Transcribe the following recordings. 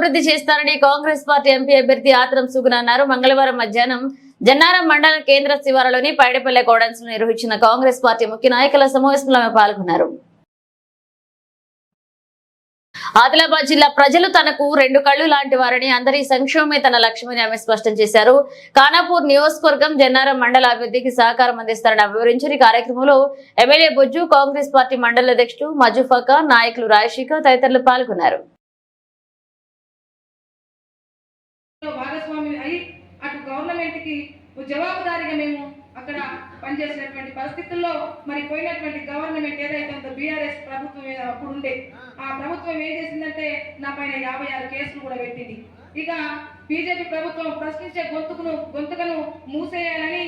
అభివృద్ధి చేస్తారని Congress party MP అభ్యర్థి ఆత్రం సుగుణ అన్నారు. మంగళవారం మధ్యాహ్నం జన్నారం మండల కేంద్ర శివారులోని పైడిపల్లె గోడౌన్స్ లో నిర్వహించిన కాంగ్రెస్ పార్టీ ముఖ్య నాయకుల సమావేశంలో ఆమె పాల్గొన్నారు. ఆదిలాబాద్ జిల్లా ప్రజలు తనకు రెండు కళ్ళు లాంటి వారని, అందరి సంక్షేమమే తన లక్ష్యమని ఆమె స్పష్టం చేశారు. ఖానాపూర్ నియోజకవర్గం జన్నారం మండల అభివృద్ధికి సహకారం అందిస్తారని వివరించారు. ఈ కార్యక్రమంలో ఎమ్మెల్యే బొజ్జు, కాంగ్రెస్ పార్టీ మండల అధ్యక్షుడు మజుఫాకా, నాయకులు రాజశేఖర్ తదితరులు పాల్గొన్నారు. జవాబుదారీగా మేము అక్కడ పనిచేసినటువంటి పరిస్థితుల్లో మరి పోయినటువంటి గవర్నమెంట్ ఏదైతే ఉందో బీఆర్ఎస్ ప్రభుత్వం అప్పుడు ఉండే ఆ ప్రభుత్వం ఏం చేసిందంటే నా పైన 56 కేసులు కూడా పెట్టింది. ఇక బీజేపీ ప్రభుత్వం ప్రశ్నించే గొంతుకను మూసేయాలని,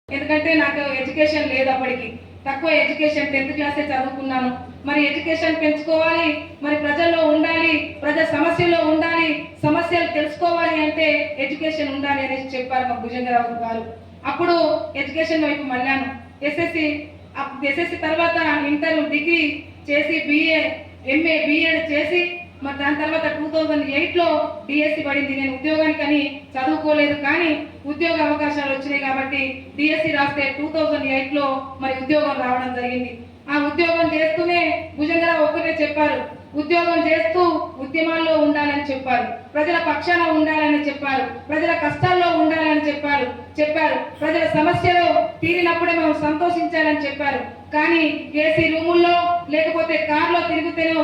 ఎందుకంటే నాకు ఎడ్యుకేషన్ లేదు, అప్పటికి తక్కువ ఎడ్యుకేషన్ 10th క్లాసే చదువుకున్నాను. మరి ఎడ్యుకేషన్ పెంచుకోవాలి, మరి ప్రజల్లో ఉండాలి, ప్రజా సమస్యల్లో ఉండాలి, సమస్యలు తెలుసుకోవాలి అంటే ఎడ్యుకేషన్ ఉండాలి అనేసి చెప్పారు మా భుజంగరావు గారు. అప్పుడు ఎడ్యుకేషన్ వైపు మళ్ళాను. ఎస్ఎస్సి తర్వాత ఇంటర్, డిగ్రీ చేసి BA, MA, B.Ed చేసి మరి దాని తర్వాత 2008లో డిఎస్సి పడింది. నేను ఉద్యోగానికని చదువుకోలేదు, కానీ ఉద్యోగ అవకాశాలు వచ్చినాయి కాబట్టి డిఎస్సి రాస్తే 2008లో మరి ఉద్యోగం రావడం జరిగింది. ఆ ఉద్యోగం చేస్తూనే భుజంగరావు ఒక్కటే చెప్పారు, ఉద్యోగం చేస్తూ ఉద్యమాల్లో ఉండాలని చెప్పారు, ప్రజల పక్షాన ఉండాలని చెప్పారు, ప్రజల కష్టాల్లో ఉండాలని చెప్పారు. ప్రజల సమస్యలు తీరినప్పుడే మేము సంతోషించాలని చెప్పారు. కానీ ఏసీ రూముల్లో లేకపోతే కార్లో తిరుగుతూనే